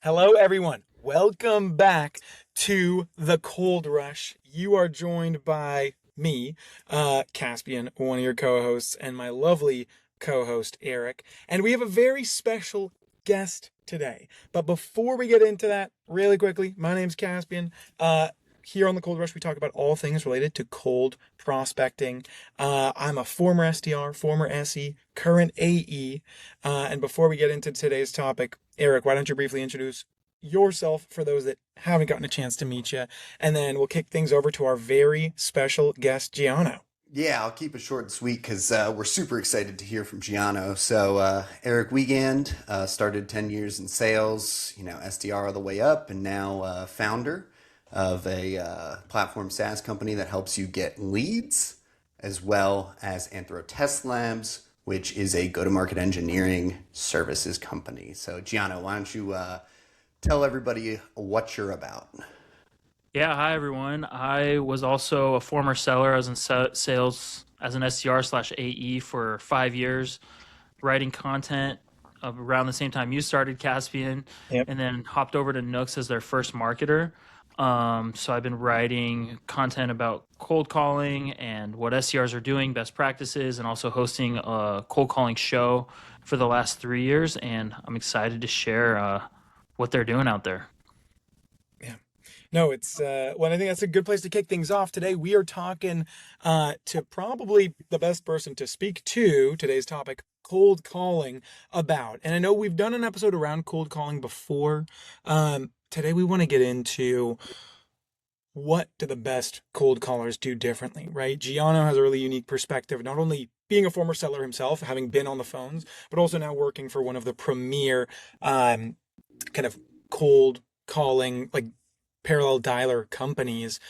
Hello, everyone. Welcome back to the Cold Rush. You are joined by me, Caspian, one of your co-hosts, and my lovely co-host, Eric. And we have a very special guest today. But before we get into that, really quickly, my name's Caspian. Here on the Cold Rush, we talk about all things related to cold prospecting. I'm a former SDR, former SE, current AE. And before we get into today's topic, Eric, why don't you briefly introduce yourself for those that haven't gotten a chance to meet you? And then we'll kick things over to our very special guest, Giano. Yeah, I'll keep it short and sweet because we're super excited to hear from Giano. Eric Wiegand started 10 years in sales, SDR all the way up, and now founder of a platform SaaS company that helps you get leads, as well as Anthro Test Labs, which is a go-to-market engineering services company. So, Giano, why don't you tell everybody what you're about? Yeah, hi everyone. I was also a former seller. I was in sales as an SDR slash AE for 5 years, writing content around the same time you started Caspian, Yep. and then hopped over to Nooks as their first marketer. So I've been writing content about cold calling and what SDRs are doing, best practices, and also hosting a cold calling show for the last 3 years. And I'm excited to share what they're doing out there. Yeah. No, I think that's a good place to kick things off. Today, we are talking to probably the best person to speak to today's topic, cold calling about. And I know we've done an episode around cold calling before. Today, we want to get into what do the best cold callers do differently, right? Giano has a really unique perspective, not only being a former seller himself, having been on the phones, but also now working for one of the premier kind of cold calling, like parallel dialer companies.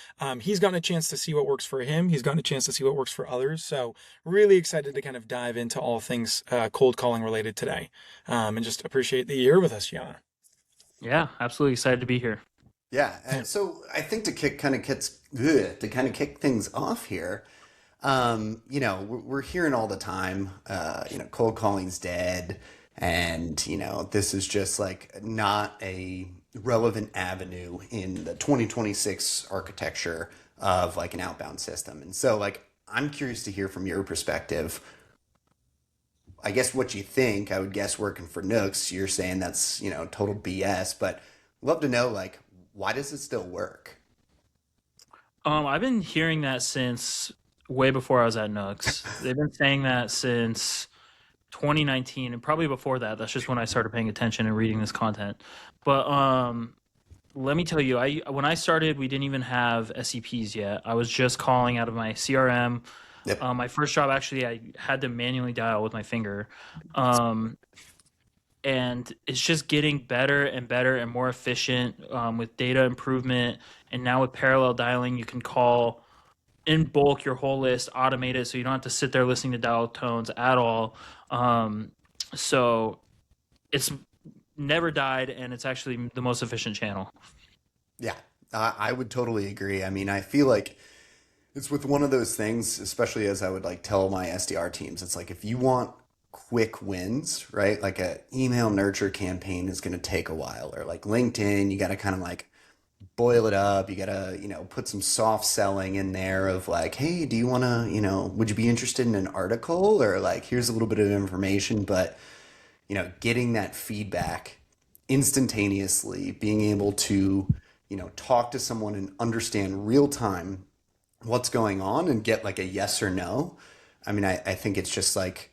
He's gotten a chance to see what works for him. He's gotten a chance to see what works for others. So really excited to kind of dive into all things cold calling related today. And just appreciate that you're with us, Gianna. Yeah, absolutely excited to be here. Yeah, Yeah. so I think to kind of kick things off here, we're hearing all the time, cold calling's dead, and this is just like not a relevant avenue in the 2026 architecture of like an outbound system. And so, like, I'm curious to hear from your perspective. I guess what you think. I would guess working for Nooks, you're saying that's total BS, but love to know like why does it still work? I've been hearing that since way before I was at Nooks. They've been saying that since 2019 and probably before that. That's just when I started paying attention and reading this content. But let me tell you, I when I started, we didn't even have SEPs yet. I was just calling out of my CRM. Yep. My first job, actually, I had to manually dial with my finger. Um, and it's just getting better and better and more efficient with data improvement. And now with parallel dialing, you can call in bulk your whole list, automate it, so you don't have to sit there listening to dial tones at all. Um, so it's never died, and it's actually the most efficient channel. Yeah, I would totally agree. I mean, I feel like it's with one of those things, especially as I would like tell my SDR teams, it's like if you want quick wins, right? Like a email nurture campaign is going to take a while, or like LinkedIn, you got to kind of like boil it up. You got to, put some soft selling in there of like, hey, do you want to, would you be interested in an article, or like here's a little bit of information, but getting that feedback instantaneously, being able to, talk to someone and understand real time what's going on and get like a yes or no. I mean, I think it's just like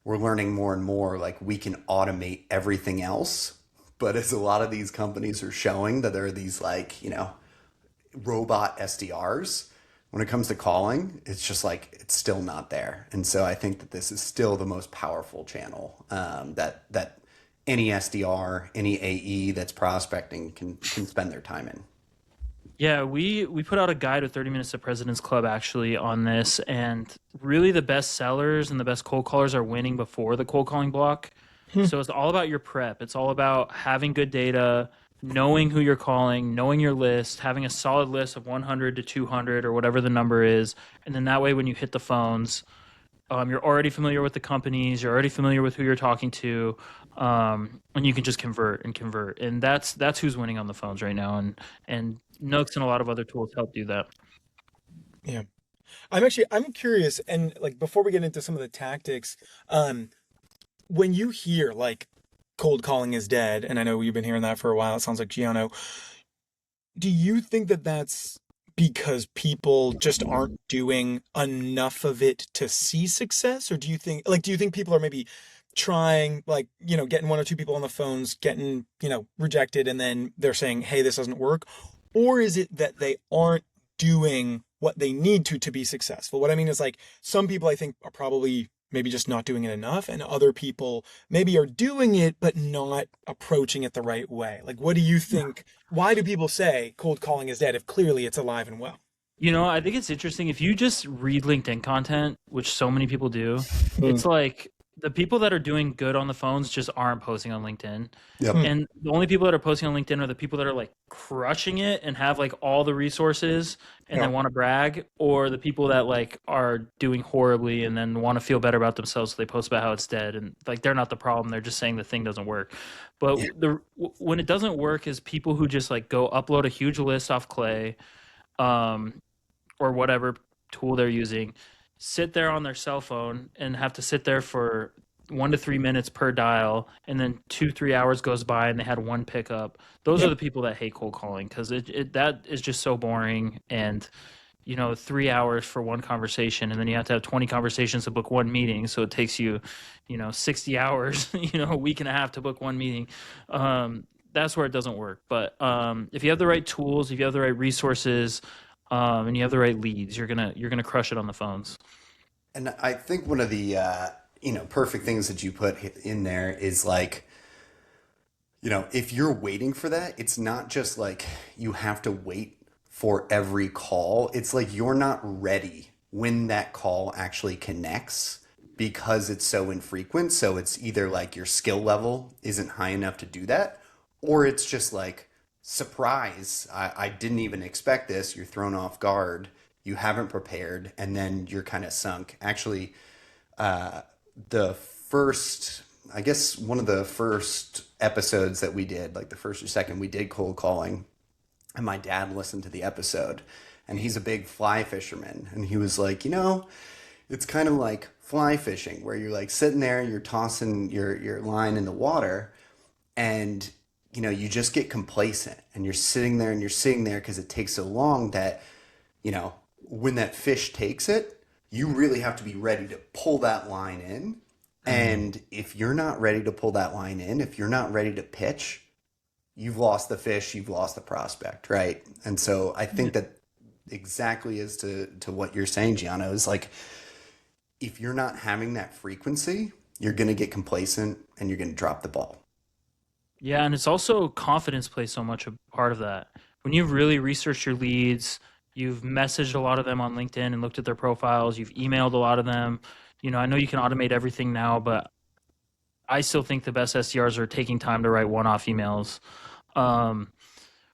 we're learning more and more like we can automate everything else. But as a lot of these companies are showing that there are these like, robot SDRs, when it comes to calling, it's just like it's still not there. And so I think that this is still the most powerful channel that any SDR, any AE that's prospecting can spend their time in. Yeah, we put out a guide with 30 Minutes to President's Club actually on this, and really the best sellers and the best cold callers are winning before the cold calling block. Hmm. So it's all about your prep. It's all about having good data, knowing who you're calling, knowing your list, having a solid list of 100 to 200 or whatever the number is, and then that way when you hit the phones, You're already familiar with the companies. You're already familiar with who you're talking to, and you can just convert and convert. And that's who's winning on the phones right now. And Nooks and a lot of other tools help do that. Yeah. I'm curious, and like before we get into some of the tactics, um, when you hear like cold calling is dead, and I know you've been hearing that for a while, it sounds like Giano, do you think that that's because people just aren't doing enough of it to see success? Or do you think people are maybe trying, like, getting one or two people on the phones, getting, rejected, and then they're saying, hey, this doesn't work? Or is it that they aren't doing what they need to be successful? What I mean is, like, some people I think are probably maybe just not doing it enough, and other people maybe are doing it but not approaching it the right way. Like, what do you think? Why do people say cold calling is dead if clearly it's alive and well? I think it's interesting if you just read LinkedIn content, which so many people do. Mm. It's like the people that are doing good on the phones just aren't posting on LinkedIn. Yep. Hmm. And the only people that are posting on LinkedIn are the people that are like crushing it and have like all the resources and Yeah. then want to brag, or the people that like are doing horribly and then want to feel better about themselves. So they post about how it's dead, and like they're not the problem. They're just saying the thing doesn't work. But Yeah. when it doesn't work is people who just like go upload a huge list off Clay, um, or whatever tool they're using, sit there on their cell phone and have to sit there for 1 to 3 minutes per dial, and then 2 3 hours goes by and they had one pickup. Those are Yep. the people that hate cold calling, because that is just so boring. And 3 hours for one conversation, and then you have to have 20 conversations to book one meeting, so it takes you 60 hours, a week and a half to book one meeting. That's where it doesn't work. But if you have the right tools, if you have the right resources, and you have the right leads, you're gonna crush it on the phones. And I think one of the perfect things that you put in there is like, if you're waiting for that, it's not just like you have to wait for every call. It's like you're not ready when that call actually connects because it's so infrequent. So it's either like your skill level isn't high enough to do that, or it's just like, surprise, I didn't even expect this. You're thrown off guard. You haven't prepared, and then you're kind of sunk. Actually, the first, I guess one of the first episodes that we did, like the first or second, we did cold calling, and my dad listened to the episode, and he's a big fly fisherman, and he was like, it's kind of like fly fishing, where you're like sitting there, you're tossing your line in the water, and you just get complacent, and you're sitting there and you're sitting there because it takes so long that you know, when that fish takes it, you really have to be ready to pull that line in. And if you're not ready to pull that line in, if you're not ready to pitch, you've lost the fish, you've lost the prospect, right? And so I think that exactly as to what you're saying, Giano, is like, if you're not having that frequency, you're going to get complacent and you're going to drop the ball. Yeah, and it's also confidence plays so much a part of that. When you've really researched your leads, you've messaged a lot of them on LinkedIn and looked at their profiles, you've emailed a lot of them. I know you can automate everything now, but I still think the best SDRs are taking time to write one-off emails. Um,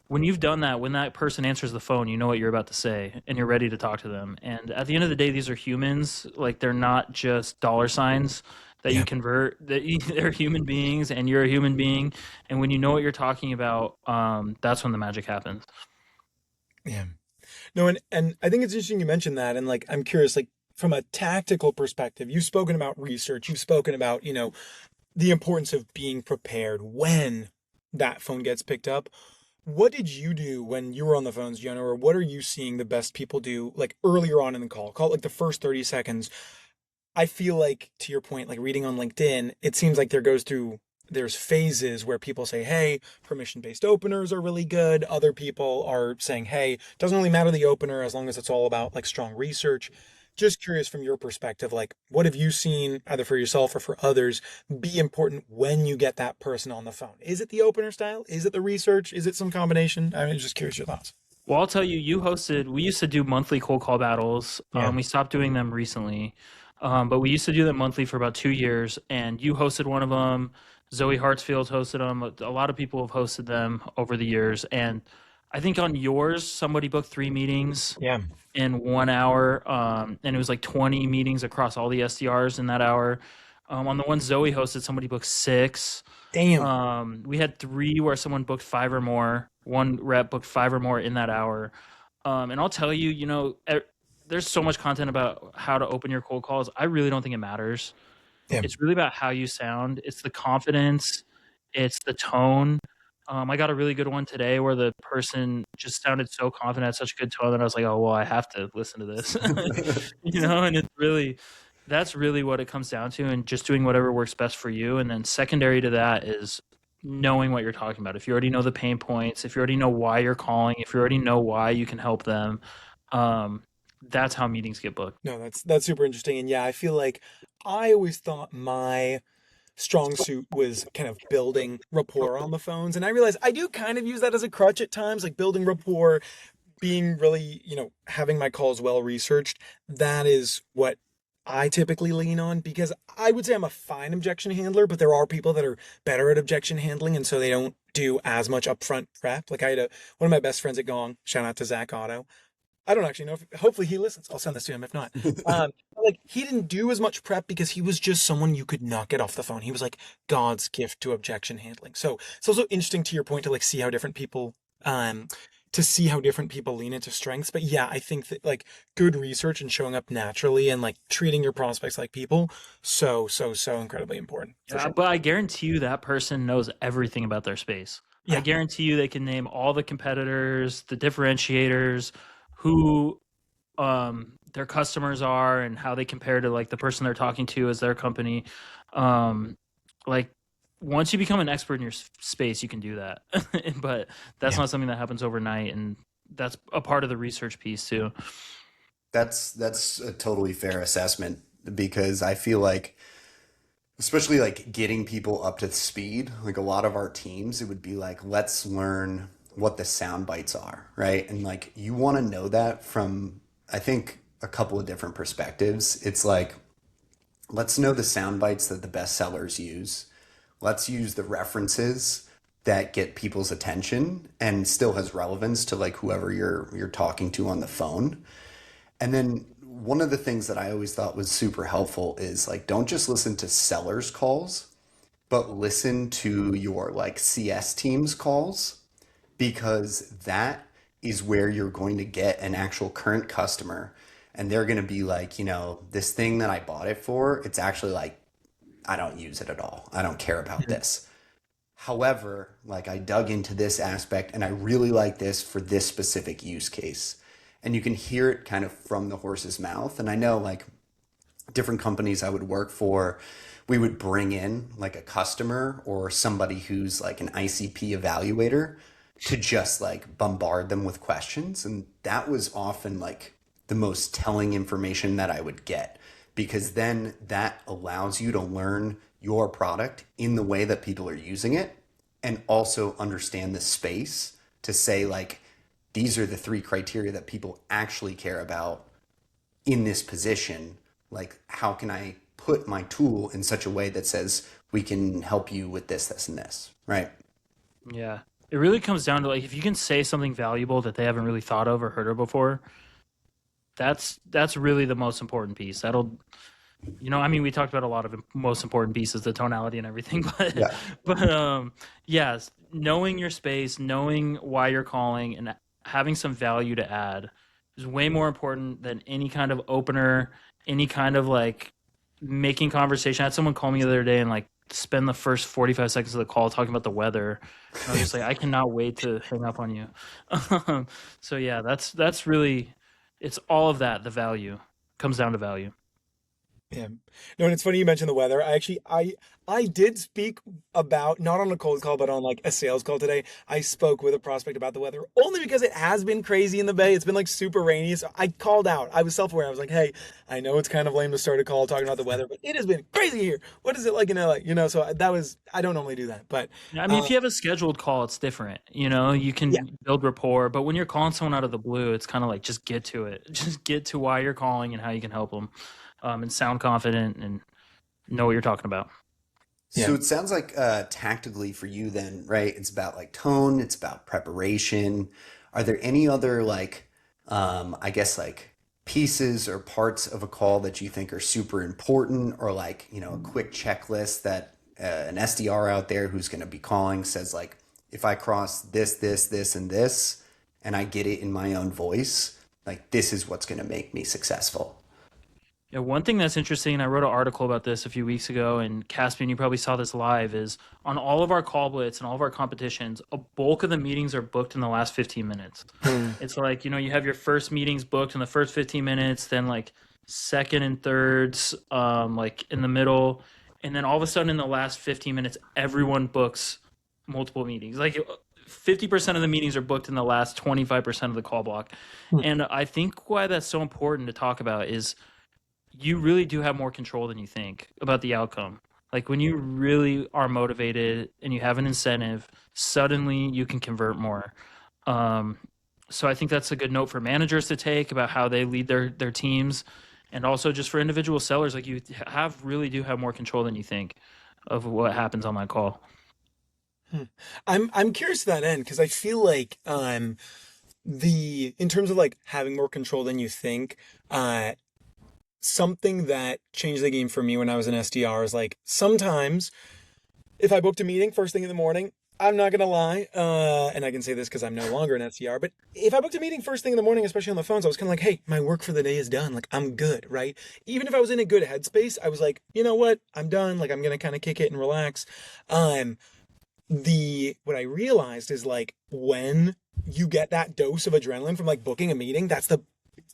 when you've done that, when that person answers the phone, you know what you're about to say and you're ready to talk to them. And at the end of the day, these are humans. Like, they're not just dollar signs that you Yeah. convert. They're human beings, and you're a human being. And when you know what you're talking about, that's when the magic happens. Yeah. No, and I think it's interesting you mentioned that. And like, I'm curious, like, from a tactical perspective, you've spoken about research, you've spoken about, the importance of being prepared when that phone gets picked up. What did you do when you were on the phones, Jenna, or what are you seeing the best people do, like, earlier on in the call? Call it like the first 30 seconds. I feel like, to your point, like reading on LinkedIn, it seems like there's phases where people say, hey, permission-based openers are really good. Other people are saying, hey, doesn't really matter the opener as long as it's all about like strong research. Just curious from your perspective, like, what have you seen either for yourself or for others be important when you get that person on the phone? Is it the opener style? Is it the research? Is it some combination? I'm just curious your thoughts. Well, I'll tell you, we used to do monthly cold call battles. Yeah. We stopped doing them recently. But we used to do them monthly for about 2 years, and you hosted one of them. Zoe Hartsfield hosted them. A lot of people have hosted them over the years, and I think on yours, somebody booked 3 meetings Yeah. in 1 hour, and it was like 20 meetings across all the SDRs in that hour. On the one Zoe hosted, somebody booked 6. Damn. We had 3 where someone booked 5 or more. One rep booked 5 or more in that hour. And I'll tell you, there's so much content about how to open your cold calls. I really don't think it matters. Yeah. It's really about how you sound. It's the confidence. It's the tone. I got a really good one today where the person just sounded so confident, had such a good tone that I was like, oh, well, I have to listen to this. And that's really what it comes down to, and just doing whatever works best for you. And then secondary to that is knowing what you're talking about. If you already know the pain points, if you already know why you're calling, if you already know why you can help them, that's how meetings get booked. No, that's super interesting. And yeah, I feel like I always thought my strong suit was kind of building rapport on the phones. And I realize I do kind of use that as a crutch at times, like building rapport, being really, having my calls well researched. That is what I typically lean on, because I would say I'm a fine objection handler, but there are people that are better at objection handling, and so they don't do as much upfront prep. Like I had one of my best friends at Gong, shout out to Zach Otto. I don't actually know if, hopefully he listens. I'll send this to him if not. Like he didn't do as much prep because he was just someone you could not get off the phone. He was like God's gift to objection handling. So it's also interesting to your point to like see how different people, lean into strengths. But yeah, I think that like good research and showing up naturally and like treating your prospects like people, so incredibly important. For sure. But I guarantee you that person knows everything about their space. I Yeah. guarantee you they can name all the competitors, the differentiators, who their customers are, and how they compare to like the person they're talking to as their company. Like once you become an expert in your space, you can do that. But that's Yeah. not something that happens overnight, and that's a part of the research piece too. That's a totally fair assessment because I feel like, especially like getting people up to speed, like a lot of our teams, it would be like, let's learn what the sound bites are, right? And like you want to know that from, I think, a couple of different perspectives. It's like, let's know the sound bites that the best sellers use. Let's use the references that get people's attention and still has relevance to like whoever you're talking to on the phone. And then one of the things that I always thought was super helpful is like, don't just listen to sellers calls, but listen to your like CS teams calls, because that is where you're going to get an actual current customer, and they're going to be like, this thing that I bought it for, it's actually like, I don't use it at all. I don't care about this. However, like I dug into this aspect and I really like this for this specific use case. And you can hear it kind of from the horse's mouth. And I know like different companies I would work for, we would bring in like a customer or somebody who's like an ICP evaluator to just like bombard them with questions. And that was often like the most telling information that I would get, because then that allows you to learn your product in the way that people are using it and also understand the space to say like, these are the 3 criteria that people actually care about in this position. Like, how can I put my tool in such a way that says we can help you with this, this, and this, right? Yeah. It really comes down to like if you can say something valuable that they haven't really thought of or heard of before, that's really the most important piece. That'll we talked about a lot of most important pieces, the tonality and everything, but Yeah. yes, knowing your space, knowing why you're calling, and having some value to add is way more important than any kind of opener, any kind of like making conversation. I had someone call me the other day and like spend the first 45 seconds of the call talking about the weather. And I was just like, I cannot wait to hang up on you. So yeah, that's really, it's all of that. The value comes down to value. Yeah. No, and it's funny you mentioned the weather. I did speak about, not on a cold call, but on like a sales call today. I spoke with a prospect about the weather only because it has been crazy in the Bay. It's been like super rainy. So I called out. I was self-aware. I was like, hey, I know it's kind of lame to start a call talking about the weather, but it has been crazy here. What is it like in LA? So I don't normally do that, but I mean, if you have a scheduled call, it's different. You can yeah. build rapport, but when you're calling someone out of the blue, it's kind of like, just get to it. Just get to why you're calling and how you can help them, and sound confident and know what you're talking about. So Yeah. it sounds like tactically for you then, right? It's about like tone, it's about preparation. Are there any other like I guess like pieces or parts of a call that you think are super important or like, a quick checklist that an SDR out there who's going to be calling says like if I cross this, this, and this and I get it in my own voice, like this is what's going to make me successful. Yeah, one thing that's interesting, and I wrote an article about this a few weeks ago, and Caspian, you probably saw this live, is on all of our call blitz and all of our competitions, a bulk of the meetings are booked in the last 15 minutes. Hmm. It's like, you have your first meetings booked in the first 15 minutes, then like second and thirds, like in the middle, and then all of a sudden in the last 15 minutes, everyone books multiple meetings. Like 50% of the meetings are booked in the last 25% of the call block. And I think why that's so important to talk about is you really do have more control than you think about the outcome. Like when you really are motivated and you have an incentive, suddenly you can convert more. Um, so I think that's a good note for managers to take about how they lead their teams, and also just for individual sellers. Like you have really do have more control than you think of what happens on that call. Hmm. I'm curious to that end because I feel like the in terms of like having more control than you think, something that changed the game for me when I was an SDR is like sometimes if I booked a meeting first thing in the morning, I'm not gonna lie, and I can say this because I'm no longer an SDR, but if I booked a meeting first thing in the morning, especially on the phones, I was kind of like, hey, my work for the day is done. Like, I'm good, right? Even if I was in a good headspace, I was like, you know what? I'm done. Like, I'm gonna kind of kick it and relax. Um, the what I realized is like when you get that dose of adrenaline from like booking a meeting, that's the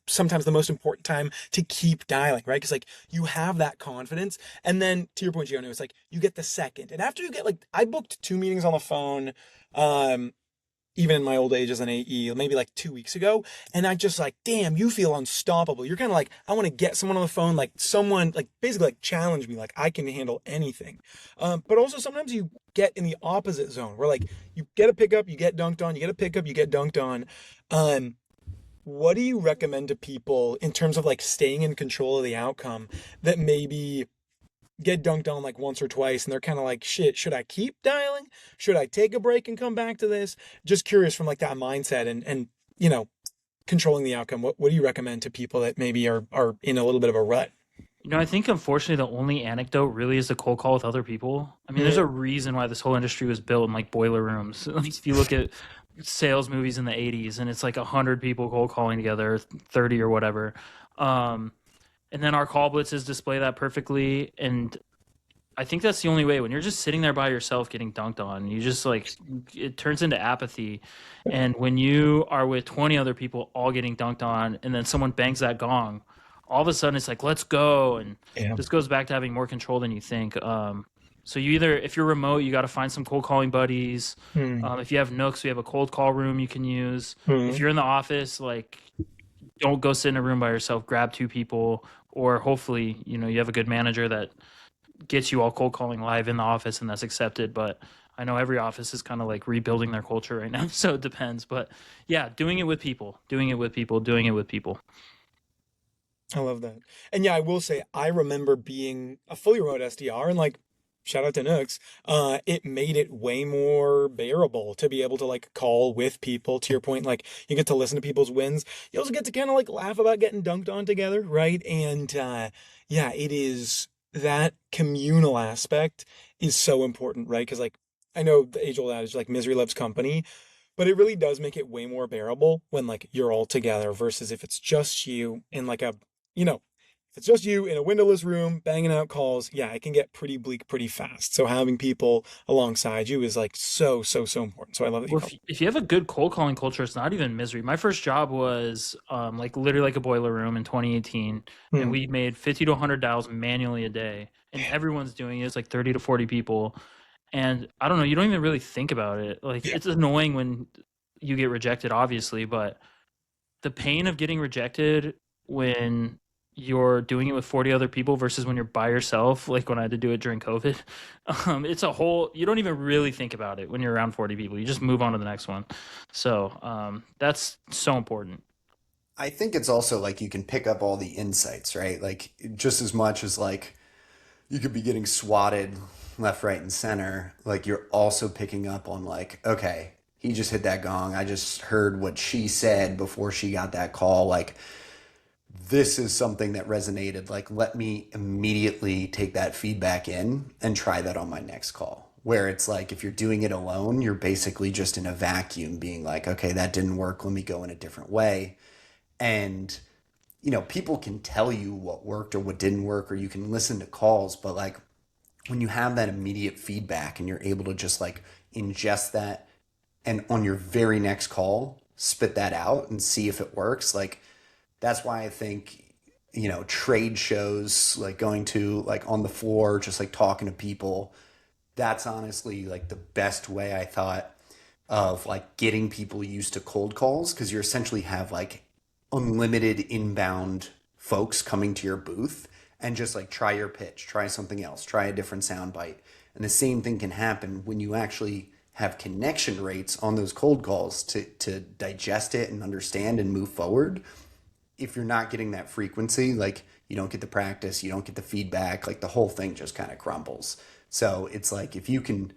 sometimes the most important time to keep dialing, right? Because like you have that confidence, and then to your point, Giano, it's like you get the second, and after you get like I booked two meetings on the phone, um, even in my old age as an AE, maybe like 2 weeks ago, and I just like, damn, you feel unstoppable. You're kind of like, I want to get someone on the phone, like someone like basically like challenge me, like I can handle anything. But also sometimes you get in the opposite zone where like you get a pickup, you get dunked on, you get a pickup, you get dunked on. Um, what do you recommend to people in terms of like staying in control of the outcome that maybe get dunked on like once or twice and they're kind of like, shit, should I keep dialing? Should I take a break and come back to this? Just curious from like that mindset and you know, controlling the outcome. What do you recommend to people that maybe are in a little bit of a rut? I think unfortunately the only anecdote really is the cold call with other people. I mean, there's Mm, a reason why this whole industry was built in like boiler rooms. At least if you look at sales movies in the 80s and it's like 100 people cold calling together, 30 or whatever. Um, and then our call blitzes display that perfectly. And I think that's the only way when you're just sitting there by yourself getting dunked on, you just like it turns into apathy. And when you are with 20 other people all getting dunked on and then someone bangs that gong, all of a sudden it's like, let's go. And yeah. this goes back to having more control than you think. So you either, if you're remote, you got to find some cold calling buddies. Mm, If you have Nooks, we have a cold call room you can use. If mm, you're in the office, like don't go sit in a room by yourself, grab two people, or hopefully, you have a good manager that gets you all cold calling live in the office and that's accepted. But I know every office is kind of like rebuilding their culture right now. So it depends. But yeah, doing it with people, doing it with people, doing it with people. I love that. And yeah, I will say I remember being a fully remote SDR and like shout out to Nooks. It made it way more bearable to be able to like call with people. To your point, like you get to listen to people's wins. You also get to kind of like laugh about getting dunked on together, right? And yeah, it is that communal aspect is so important, right? Because like I know the age old adage like misery loves company, but it really does make it way more bearable when like you're all together versus if it's just you in like a you know, if it's just you in a windowless room banging out calls, yeah, it can get pretty bleak pretty fast. So having people alongside you is like so important. So I love that you Well, called. if you have a good cold calling culture, it's not even misery. My first job was like literally like a boiler room in 2018, and Hmm. we made 50 to 100 dials manually a day, and everyone's doing it. It's like 30 to 40 people, and I don't know. You don't even really think about it. Like Yeah. it's annoying when you get rejected, obviously, but the pain of getting rejected when you're doing it with 40 other people versus when you're by yourself, like when I had to do it during COVID, it's a whole, you don't even really think about it when you're around 40 people. You just move on to the next one. So that's so important. I think it's also like you can pick up all the insights, right? Like just as much as like you could be getting swatted left, right, and center, like you're also picking up on like, okay, he just hit that gong. I just heard what she said before she got that call. Like this is something that resonated. Like let me immediately take that feedback in and try that on my next call. Where it's like if you're doing it alone, you're basically just in a vacuum being like, okay, that didn't work. Let me go in a different way. And people can tell you what worked or what didn't work, or you can listen to calls, but like when you have that immediate feedback and you're able to just like ingest that and on your very next call spit that out and see if it works, like that's why I think trade shows, like going to like on the floor just like talking to people, that's honestly like the best way I thought of like getting people used to cold calls, because you essentially have like unlimited inbound folks coming to your booth and just like try your pitch, try something else, try a different sound bite. And the same thing can happen when you actually have connection rates on those cold calls to digest it and understand and move forward. If you're not getting that frequency, like you don't get the practice, you don't get the feedback, like the whole thing just kind of crumbles. So it's like if you can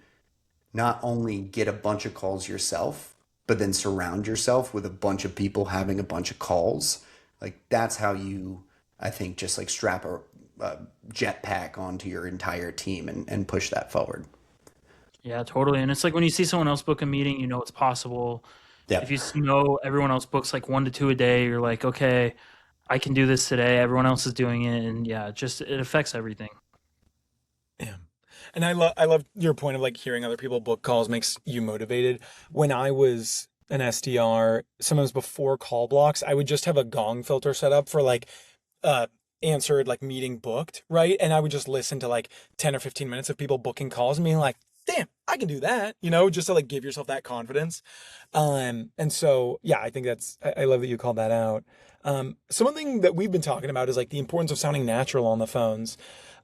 not only get a bunch of calls yourself, but then surround yourself with a bunch of people having a bunch of calls, like that's how you, I think, just like strap a jetpack onto your entire team and push that forward. Yeah, totally. And it's like when you see someone else book a meeting, you know it's possible. If Yep. you know everyone else books like 1 to 2 a day, you're like, okay, I can do this today. Everyone else is doing it, and yeah, just it affects everything. Yeah. And I love your point of like hearing other people book calls makes you motivated. When I was an SDR, sometimes before call blocks, I would just have a gong filter set up for like uh answered like meeting booked, right? And I would just listen to like 10 or 15 minutes of people booking calls and being like, damn, I can do that, just to like give yourself that confidence. And so yeah, I think I love that you called that out. Something that we've been talking about is like the importance of sounding natural on the phones.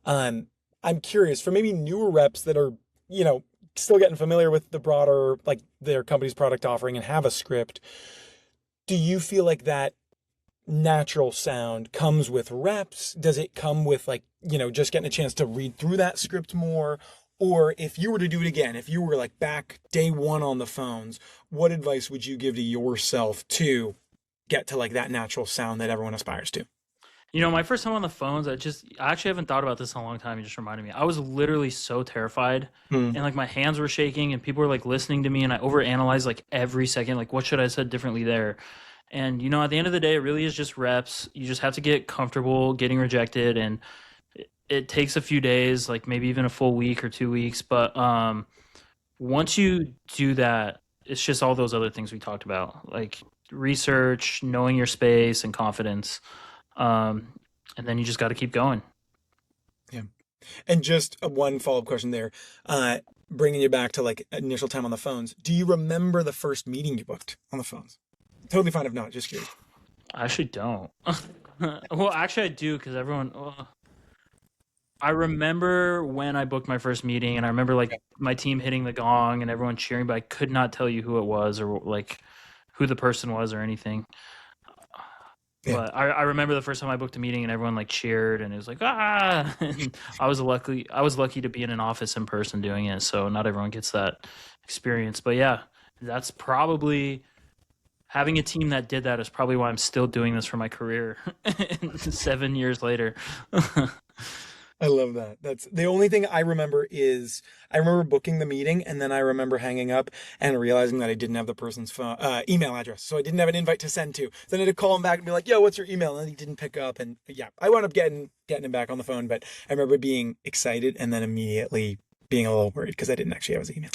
Um, I'm curious for maybe newer reps that are, you know, still getting familiar with the broader, like their company's product offering and have a script. Do you feel like that natural sound comes with reps? Does it come with like, just getting a chance to read through that script more? Or if you were to do it again, if you were like back day one on the phones, what advice would you give to yourself to get to like that natural sound that everyone aspires to? My first time on the phones, I actually haven't thought about this in a long time. You just reminded me. I was literally so terrified, Hmm. and like my hands were shaking, and people were like listening to me, and I overanalyzed like every second, like what should I have said differently there. And at the end of the day, it really is just reps. You just have to get comfortable getting rejected, and it takes a few days, like maybe even a full week or 2 weeks. But once you do that, it's just all those other things we talked about, like research, knowing your space, and confidence. Um, and then you just got to keep going. Yeah. And just a one follow-up question there. Bringing you back to like initial time on the phones. Do you remember the first meeting you booked on the phones? Totally fine if not, just curious. I actually don't. Well, actually, I do because everyone. I remember when I booked my first meeting, and I remember like my team hitting the gong and everyone cheering, but I could not tell you who it was or like who the person was or anything. Yeah. But I remember the first time I booked a meeting and everyone like cheered and it was like ah. And I was lucky to be in an office in person doing it, so not everyone gets that experience. But yeah, that's probably having a team that did that is probably why I'm still doing this for my career 7 years later. I love that. That's the only thing I remember is I remember booking the meeting and then I remember hanging up and realizing that I didn't have the person's phone, email address. So I didn't have an invite to send to. So then I had to call him back and be like, yo, what's your email? And he didn't pick up. And yeah, I wound up getting him back on the phone, but I remember being excited and then immediately being a little worried because I didn't actually have his email.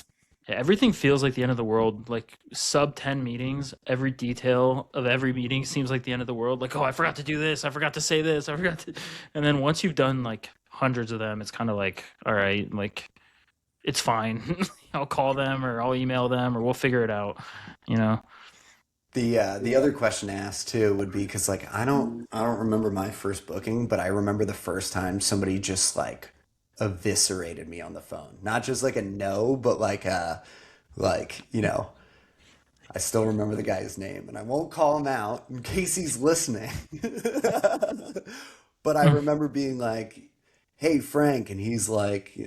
Yeah, everything feels like the end of the world. Like sub 10 meetings, every detail of every meeting seems like the end of the world. Like, oh, I forgot to do this. I forgot to say this. I forgot to. And then once you've done like hundreds of them, it's kind of like, all right, like it's fine. I'll call them or I'll email them or we'll figure it out, you know? The other question asked too would be because like I don't remember my first booking, but I remember the first time somebody just like eviscerated me on the phone. Not just like a no, but like I still remember the guy's name, and I won't call him out in case he's listening. But I remember being like, hey Frank, and he's like,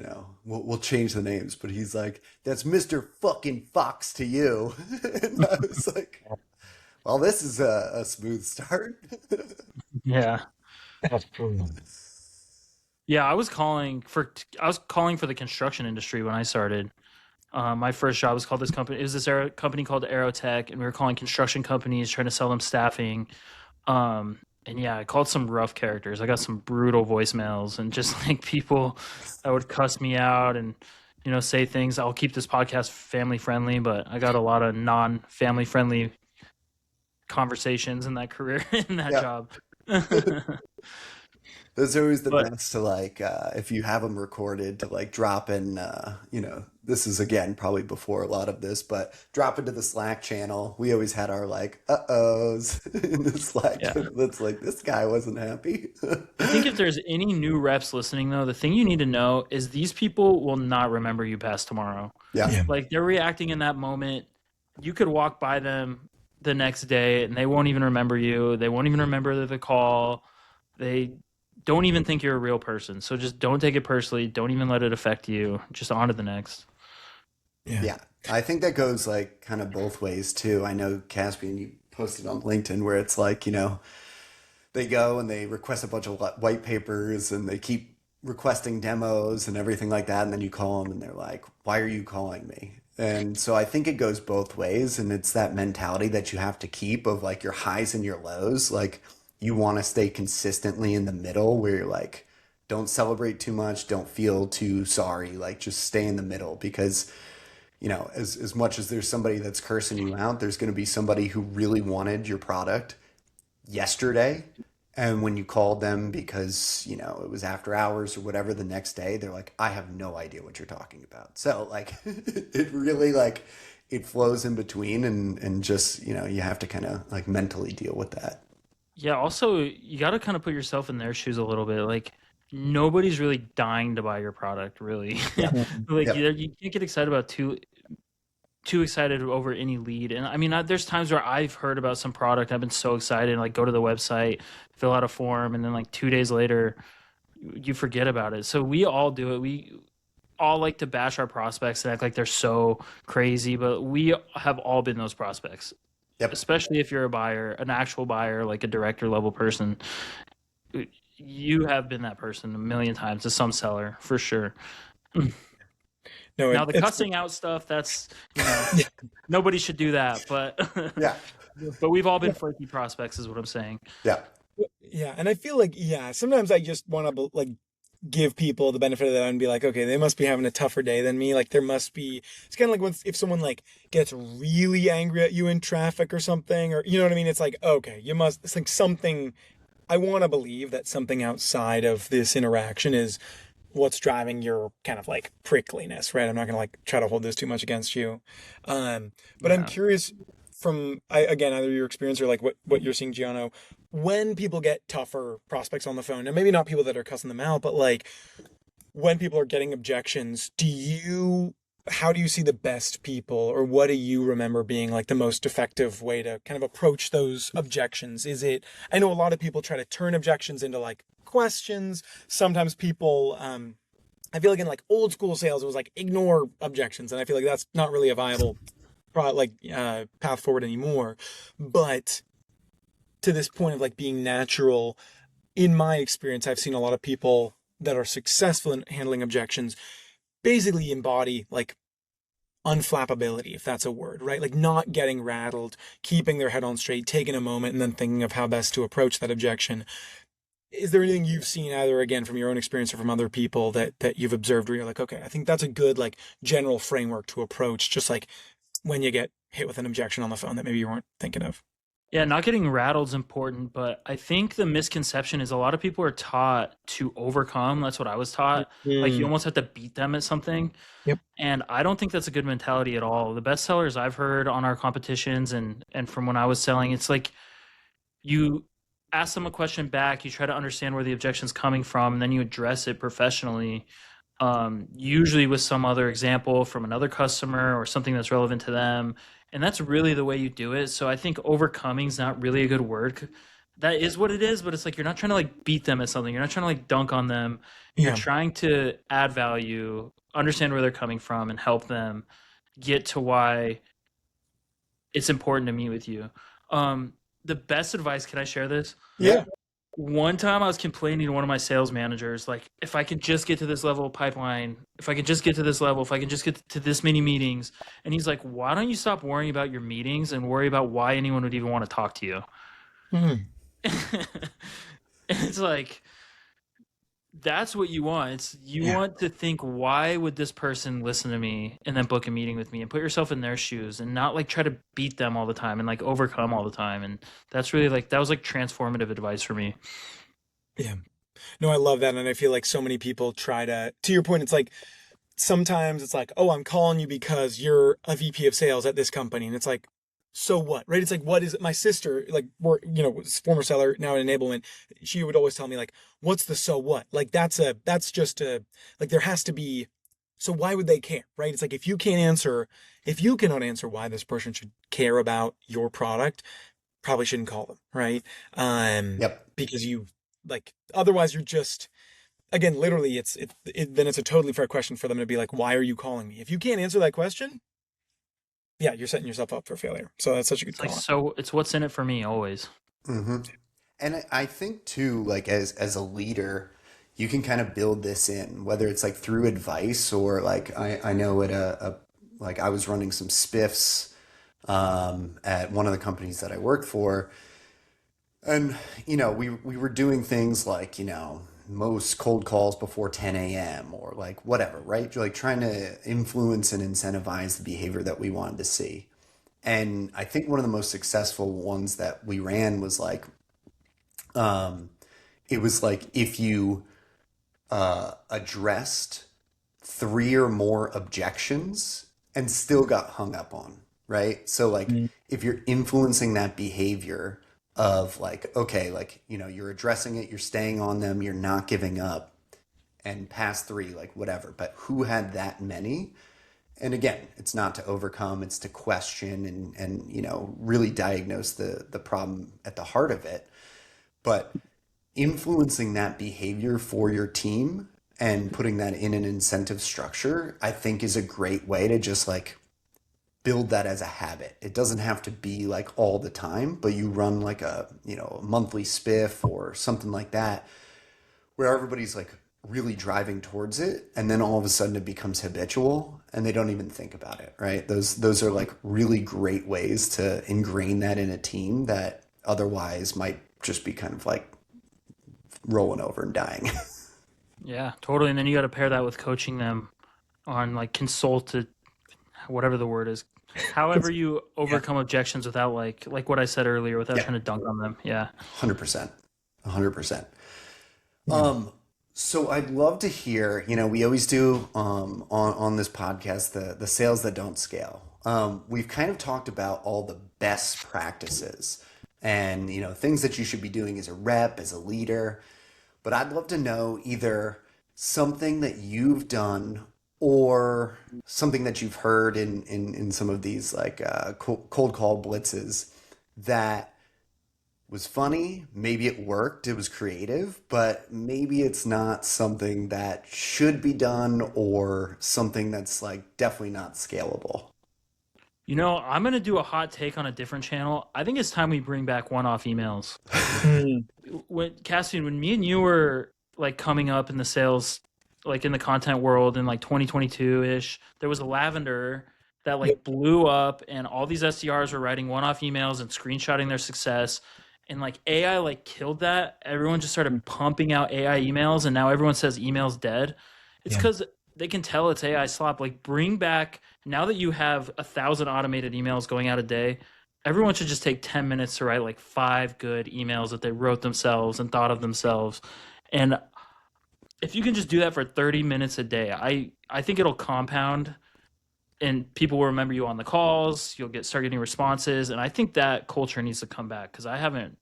we'll change the names, but he's like, that's Mr. fucking Fox to you. And I was like, well, this is a smooth start. Yeah. That's brutal. Yeah, I was calling for the construction industry when I started. My first job was called this company. It was this company called Aerotech, and we were calling construction companies trying to sell them staffing. And yeah, I called some rough characters. I got some brutal voicemails and just like people that would cuss me out and say things. I'll keep this podcast family friendly, but I got a lot of non-family friendly conversations in that career in that Yeah. job. Those are always the But best to like, if you have them recorded, to like drop in, this is again probably before a lot of this, but drop into the Slack channel. We always had our like, uh-ohs in the Slack yeah, channel. That's like, this guy wasn't happy. I think if there's any new reps listening though, the thing you need to know is these people will not remember you past tomorrow. Yeah. Yeah. Like they're reacting in that moment. You could walk by them the next day and they won't even remember you. They won't even remember the call. They don't even think you're a real person. So just don't take it personally. Don't even let it affect you. Just on to the next. Yeah. Yeah. I think that goes like kind of both ways too. I know Caspian, you posted on LinkedIn where it's like, they go and they request a bunch of white papers and they keep requesting demos and everything like that. And then you call them and they're like, why are you calling me? And so I think it goes both ways. And it's that mentality that you have to keep of like your highs and your lows. Like you want to stay consistently in the middle where you're like, don't celebrate too much, don't feel too sorry, like just stay in the middle because as much as there's somebody that's cursing you out, there's going to be somebody who really wanted your product yesterday. And when you called them because, it was after hours or whatever the next day, they're like, I have no idea what you're talking about. So like it really like it flows in between and just, you have to kind of like mentally deal with that. Yeah. Also, you got to kind of put yourself in their shoes a little bit. Like, nobody's really dying to buy your product, really. Yeah. Mhm. Like, Yep. you can't get excited about too excited over any lead. And I mean, there's times where I've heard about some product, I've been so excited, like go to the website, fill out a form, and then like 2 days later, you forget about it. So we all do it. We all like to bash our prospects and act like they're so crazy, but we have all been those prospects, Yep. especially if you're a buyer, an actual buyer, like a director level person. You have been that person a million times to some seller for sure. No, Now the it's cussing out stuff, that's yeah. nobody should do that, but Yeah. but we've all been flaky prospects, is what I'm saying. Yeah. Yeah, and I feel like sometimes I just want to like give people the benefit of the doubt and be like, okay, they must be having a tougher day than me. Like there must be. It's kind of like if someone like gets really angry at you in traffic or something, or you know what I mean. It's like okay, you must. It's like something. I want to believe that something outside of this interaction is what's driving your kind of like prickliness, right? I'm not gonna like try to hold this too much against you. But I'm Yeah. curious from again either your experience or like what you're seeing, Giano, when people get tougher prospects on the phone, and maybe not people that are cussing them out, but like when people are getting objections, how do you see the best people, or what do you remember being like the most effective way to kind of approach those objections? Is it, I know a lot of people try to turn objections into like questions. Sometimes people, I feel like in like old school sales, it was like ignore objections. And I feel like that's not really a viable path forward anymore. But to this point of like being natural, in my experience, I've seen a lot of people that are successful in handling objections basically embody like unflappability, if that's a word, right? Like not getting rattled, keeping their head on straight, taking a moment, and then thinking of how best to approach that objection. Is there anything you've seen either again from your own experience or from other people that you've observed where you're like, okay, I think that's a good like general framework to approach, just like when you get hit with an objection on the phone that maybe you weren't thinking of? Yeah, not getting rattled is important, but I think the misconception is a lot of people are taught to overcome. That's what I was taught. Like you Mm. almost have to beat them at something. Yep. And I don't think that's a good mentality at all. The best sellers I've heard on our competitions and from when I was selling, it's like you ask them a question back, you try to understand where the objection's coming from, and then you address it professionally. Usually with some other example from another customer or something that's relevant to them. And that's really the way you do it. So I think overcoming is not really a good word. that is what it is, but it's like you're not trying to like beat them at something. You're not trying to like dunk on them. You're Yeah. trying to add value, understand where they're coming from, and help them get to why it's important to meet with you. Um, the best advice, can I share this? Yeah. One time I was complaining to one of my sales managers, like, if I could just get to this level of pipeline, if I could just get to this level, if I could just get to this many meetings. And he's like, why don't you stop worrying about your meetings and worry about why anyone would even want to talk to you? Mhm. And it's like, that's what you want. It's you Yeah. want to think, why would this person listen to me and then book a meeting with me, and put yourself in their shoes and not like try to beat them all the time and like overcome all the time. And that's really like, that was like transformative advice for me. Yeah. No, I love that. And I feel like so many people try to your point, it's like, sometimes it's like, oh, I'm calling you because you're a VP of sales at this company. And it's like, so what, right? It's like, what is it? My sister, like, was former seller, now in enablement. She would always tell me like, what's the so what? Like, that's just like, there has to be, so why would they care, right? It's like, if you cannot answer why this person should care about your product, probably shouldn't call them, right? Yep. Because like, otherwise you're just, again, literally, then it's a totally fair question for them to be like, why are you calling me? If you can't answer that question, yeah, you're setting yourself up for failure. So that's such a good It's like, call. so it's what's in it for me always. Hmm. And I think too, like as a leader, you can kind of build this in, whether it's like through advice or like I know at like I was running some spiffs at one of the companies that I worked for, and we were doing things like most cold calls before 10 a.m. or like whatever, right? You're like trying to influence and incentivize the behavior that we wanted to see. And I think one of the most successful ones that we ran was like, um, it was like if you addressed three or more objections and still got hung up on, right? So like Mm. if you're influencing that behavior of like, okay, like, you're addressing it, you're staying on them, you're not giving up, and past three, like whatever, but who had that many? And again, it's not to overcome, it's to question and really diagnose the problem at the heart of it. But influencing that behavior for your team and putting that in an incentive structure, I think is a great way to just like build that as a habit. It doesn't have to be like all the time, but you run like a monthly spiff or something like that where everybody's like really driving towards it, and then all of a sudden it becomes habitual and they don't even think about it, right? Those are like really great ways to ingrain that in a team that otherwise might just be kind of like rolling over and dying. Yeah, totally. And then you got to pair that with coaching them on like consulted, whatever the word is, however you Yeah. overcome objections without like what I said earlier, without Yeah, trying to dunk on them. Yeah. 100%. 100%. Yeah. So I'd love to hear, we always do on this podcast the sales that don't scale. We've kind of talked about all the best practices and things that you should be doing as a rep, as a leader. But I'd love to know either something that you've done or something that you've heard in some of these like cold call blitzes that was funny. Maybe it worked, it was creative, but maybe it's not something that should be done or something that's like definitely not scalable. I'm going to do a hot take on a different channel. I think it's time we bring back one-off emails. Mm. When Cassian, when me and you were like coming up in the sales, like in the content world in like 2022-ish, there was a lavender that Yep. like blew up, and all these SDRs were writing one-off emails and screenshotting their success. And like AI like killed that. Everyone just started pumping out AI emails, and now everyone says email's dead. It's Yeah. because they can tell it's AI slop. Like, bring back, now that you have 1,000 automated emails going out a day, everyone should just take 10 minutes to write like 5 good emails that they wrote themselves and thought of themselves. And if you can just do that for 30 minutes a day, I think it'll compound, and people will remember you on the calls. You'll start getting responses. And I think that culture needs to come back, because I haven't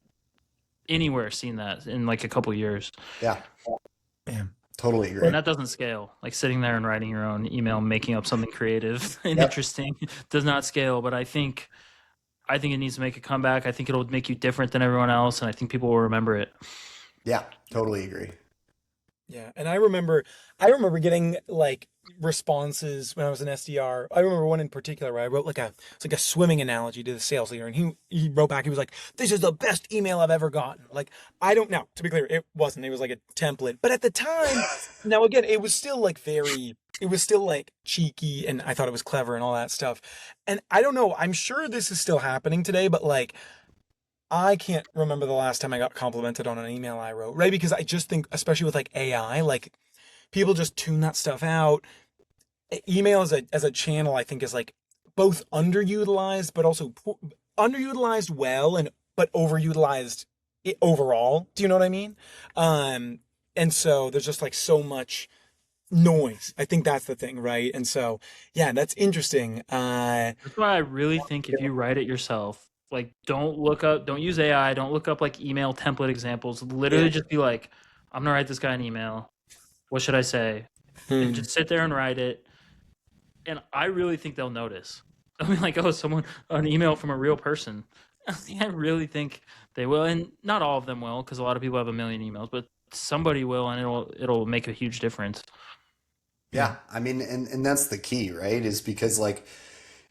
anywhere seen that in like a couple of years. Yeah, Yeah. totally And agree. that doesn't scale. Like sitting there and writing your own email, making up something creative and Yep. interesting does not scale. But I think I think it needs to make a comeback. I think it'll make you different than everyone else, and I think people will remember it. Yeah, totally agree. Yeah, and I remember getting like responses when I was an SDR. I remember one in particular where I wrote it's like a swimming analogy to the sales leader, and he wrote back. He was like, "This is the best email I've ever gotten." Like, I don't now, to be clear, it wasn't. It was like a template, but at the time, now again, it was still like it was still like cheeky, and I thought it was clever and all that stuff. And I don't know. I'm sure this is still happening today, but like I can't remember the last time I got complimented on an email I wrote, right? Because I just think, especially with like AI, like people just tune that stuff out. Email as a channel, I think, is like both underutilized, but also underutilized well, and but overutilized overall. Do you know what I mean? And so there's just like so much noise. I think that's the thing, right? And so yeah, that's interesting. That's why I really think if you write it yourself, like don't use AI, don't look up like email template examples. Literally Yeah. just be like, I'm gonna write this guy an email. What should I say? And just sit there and write it. And I really think they'll notice. I mean, like, oh, an email from a real person. I really think they will, and not all of them will, because a lot of people have a million emails, but somebody will, and it'll make a huge difference. Yeah, I mean, and that's the key, right? Is because like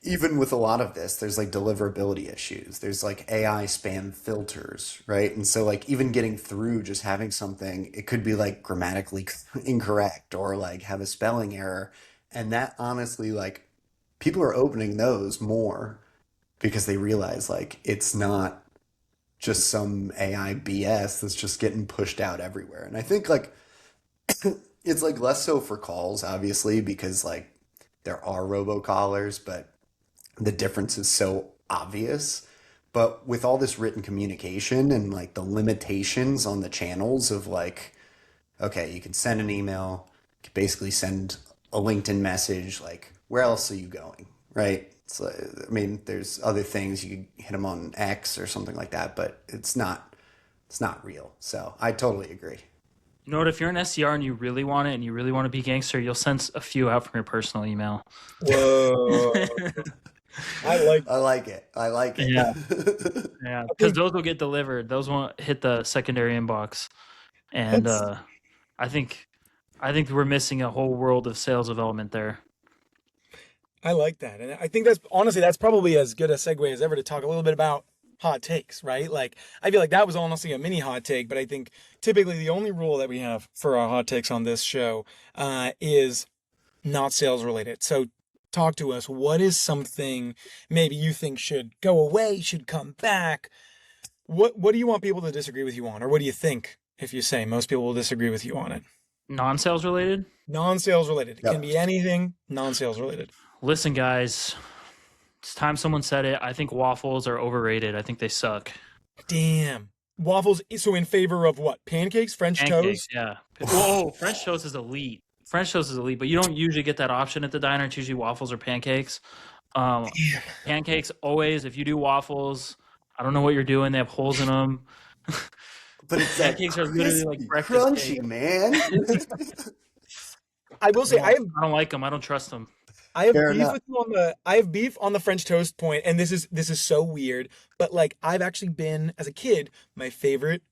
even with a lot of this, there's like deliverability issues. There's like AI spam filters, right? And so like even getting through just having something, it could be like grammatically incorrect or like have a spelling error. And that honestly, like people are opening those more because they realize like it's not just some AI BS that's just getting pushed out everywhere. And I think like it's like less so for calls, obviously, because like there are robocallers, but the difference is so obvious. But with all this written communication and like the limitations on the channels of like, okay, you can send an email, you can basically send a LinkedIn message, like, where else are you going? Right? It's like, I mean, there's other things you could hit them on X or something like that, but it's not real. So I totally agree. You know what? If you're an SDR and you really want it and you really want to be gangster, you'll send a few out from your personal email. Whoa. I like I like it. I like it. Yeah, yeah, because those will get delivered. Those won't hit the secondary inbox, and that's I think I think we're missing a whole world of sales development there. I like that. And I think that's honestly that's probably as good a segue as ever to talk a little bit about hot takes, right? Like I feel like that was honestly a mini hot take, but I think typically the only rule that we have for our hot takes on this show is not sales related. So talk to us. What is something maybe you think should go away, should come back? What do you want people to disagree with you on? Or what do you think if you say most people will disagree with you on it? Non-sales related. Non-sales related. It can Yep. be anything non-sales related. Listen, guys, it's time someone said it. I think waffles are overrated. I think they suck. Damn. Waffles, so in favor of what? Pancakes, French Pancakes, toast? yeah. Whoa, French toast is elite. French toast is elite, but you don't usually get that option at the diner. It's usually waffles or pancakes. Um, Pancakes always. If you do waffles, I don't know what you're doing. They have holes in them. But it's that Pancakes are literally like crispy, breakfast crunchy, cake. man. I will say I don't like them. I don't trust them. I have Fair beef enough. with you on the I have beef on the French toast point, and this is so weird, but like I've actually been as a kid, my favorite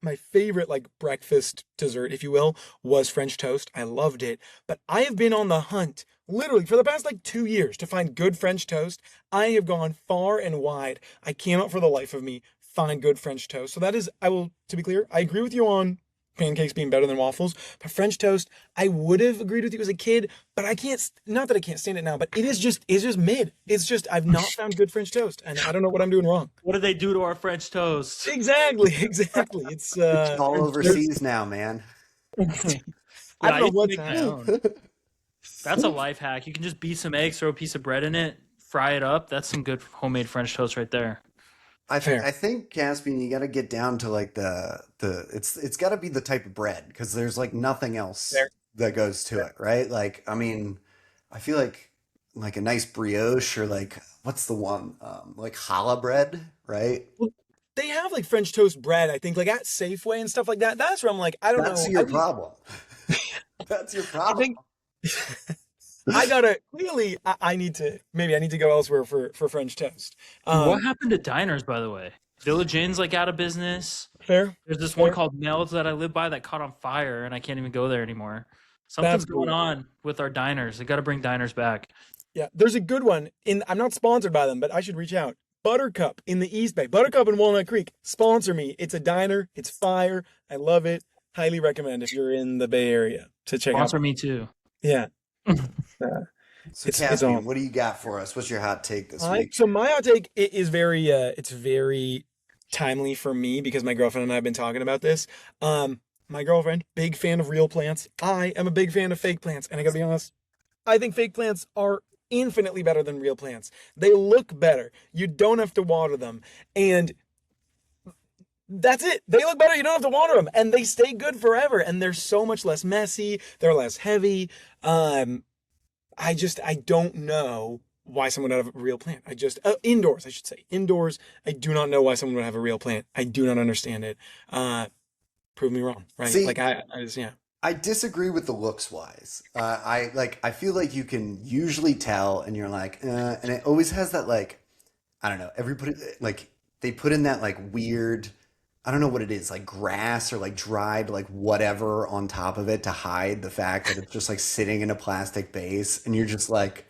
like breakfast dessert, if you will, was French toast. I loved it, but I have been on the hunt literally for the past like 2 years to find good French toast. I have gone far and wide. I cannot for the life of me find good French toast. So that is, I will, to be clear, I agree with you on pancakes being better than waffles, but French toast, I would have agreed with you as a kid, but I can't, not that I can't stand it now, but it's just mid. It's just, I've not found good French toast, and I don't know what I'm doing wrong. What did they do to our French toast? Exactly, exactly. It's, It's all overseas now, man. I Yeah, don't I know used to what's make my happening. own. That's a life hack. You can just beat some eggs, throw a piece of bread in it, fry it up. That's some good homemade French toast right there. Fair. I think Caspian, you got to get down to like the it's got to be the type of bread because there's like nothing else Fair. that goes to it, right? Like I mean, I feel like a nice brioche or like what's the one like challah bread, right? Well, they have like French toast bread, I think, like at Safeway and stuff like that. That's where I'm like, I don't That's know. your problem. That's your I problem. think I gotta clearly. I need to maybe I need to go elsewhere for French toast. Dude, what Um, happened to diners, by the way? Village Inn's like out of business. fair, There's this one fair. called Mel's that I live by that caught on fire, and I can't even go there anymore. That's Something's going cool. on with our diners. They got to bring diners back. Yeah, there's a good one in. I'm not sponsored by them, but I should reach out. Buttercup in the East Bay. Buttercup in Walnut Creek. Sponsor me. It's a diner. It's fire. I love it. Highly recommend if you're in the Bay Area to check out. Sponsor me too. Yeah, uh, So it's Caspian, on. what do you got for us? What's your hot take this week? So my hot take is very it's very timely for me because my girlfriend and I have been talking about this. My girlfriend, big fan of real plants. I am a big fan of fake plants, and I gotta be honest, I think fake plants are infinitely better than real plants. They look better. You don't have to water them, and that's it. They look better. You don't have to water them, and they stay good forever. And they're so much less messy. They're less heavy. Um, I don't know why someone would have a real plant. Indoors, I should say. Indoors, I do not know why someone would have a real plant. I do not understand it. Prove me wrong, right? See, Like I just, yeah. I disagree with the looks wise. I feel like you can usually tell, and you're like, and it always has that like, I don't know. Everybody like they put in that like weird, I don't know what it is, like grass or like dried like whatever on top of it to hide the fact that it's just like sitting in a plastic base, and you're just like,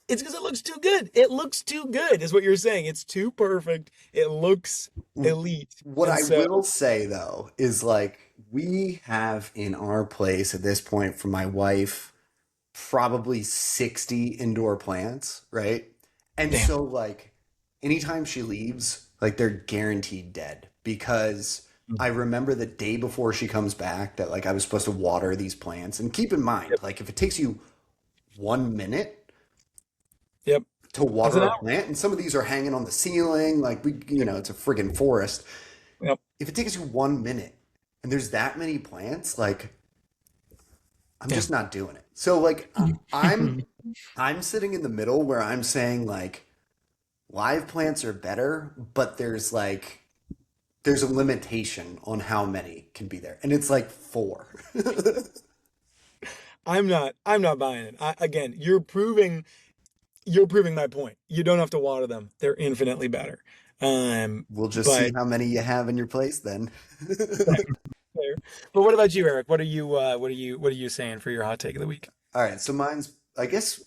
It's because it looks too good. It looks too good, is what you're saying. It's too perfect. It looks elite. what And I so, will say though is like we have in our place at this point for my wife probably 60 indoor plants, right? And damn. so like anytime she leaves, like they're guaranteed dead because I remember the day before she comes back that like I was supposed to water these plants. And keep in mind, Yep. like if it takes you 1 minute Yep. to That's an water a hour. plant, and some of these are hanging on the ceiling, like it's a friggin' forest. Yep. If it takes you 1 minute and there's that many plants, like I'm Yeah. just not doing it. So like I'm sitting in the middle where I'm saying like live plants are better, but there's a limitation on how many can be there. And it's like four. I'm not buying it. Again, you're proving my point. You don't have to water them. They're infinitely better. We'll just see But how many you have in your place then. fair. But what about you, Eric? What are you saying for your hot take of the week? All right, so mine's I guess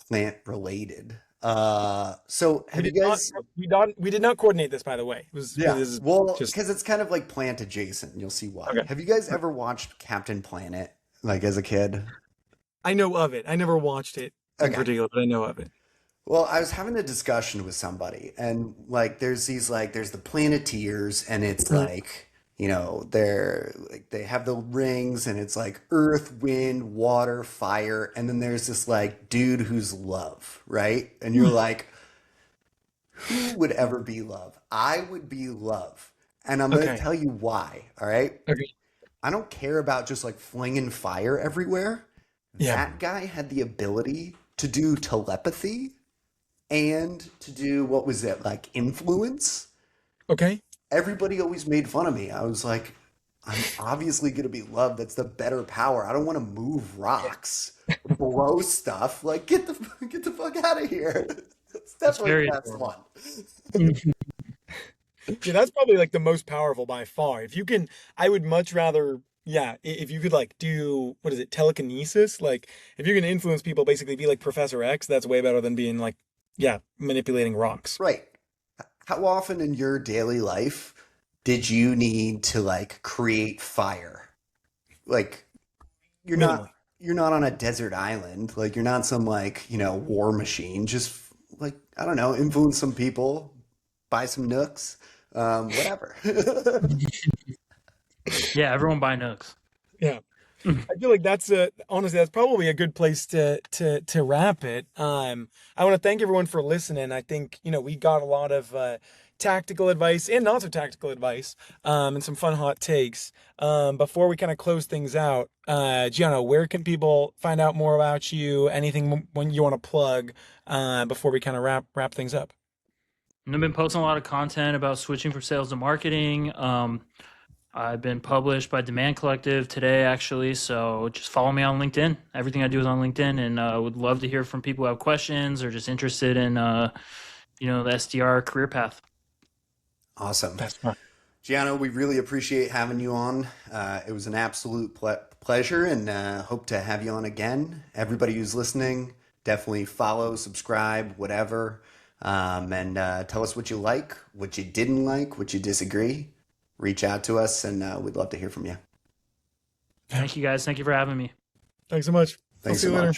plant related. So We have you did not guys we did not coordinate this, by the way. It was this yeah, is well, just because it's kind of like plant adjacent, and you'll see why. okay. Have you guys ever watched Captain Planet, like as a kid? I know of it. I never watched it in Okay. particular, but I know of it. Well, I was having a discussion with somebody, and there's the Planeteers, and it's Mm. like, they're like they have the rings, and it's like earth, wind, water, fire, and then there's this like dude who's love, right? And you're like, who would ever be love? I would be love. And I'm going to Okay. tell you why, all right? Okay. I don't care about just like flinging fire everywhere. Yeah. That guy had the ability to do telepathy and to do what was it, like influence. Okay. Everybody always made fun of me. I was like, I'm obviously going to be love. That's the better power. I don't want to move rocks, blow stuff. Like, get the fuck out of here. It's That's definitely very the best adorable. one. Yeah, that's probably like the most powerful by far. If you can, I would much rather, yeah, if you could like do, what is it, telekinesis? Like, if you can influence people, basically be like Professor X, that's way better than being like, yeah, manipulating rocks. Right. How often in your daily life did you need to like create fire? Like you're not Minimally. you're not on a desert island. Like you're not some like, war machine. Just like, I don't know, influence some people, buy some nooks, whatever. Yeah, everyone buy Nooks. Yeah. I feel like honestly that's probably a good place to wrap it. I want to thank everyone for listening. I think we got a lot of tactical advice and not so tactical advice, and some fun hot takes. Before we kind of close things out, Gianno, where can people find out more about you? Anything when you want to plug before we kind of wrap things up? And I've been posting a lot of content about switching from sales to marketing. I've been published by Demand Collective today, actually. So just follow me on LinkedIn. Everything I do is on LinkedIn, and would love to hear from people who have questions or just interested in, the SDR career path. Awesome. That's fun. Giano, we really appreciate having you on. It was an absolute pleasure, and hope to have you on again. Everybody who's listening, definitely follow, subscribe, whatever, and tell us what you like, what you didn't like, what you disagree. Reach out to us, and we'd love to hear from you. Thank you, guys. Thank you for having me. Thanks so much. I'll Thanks see so you later. much.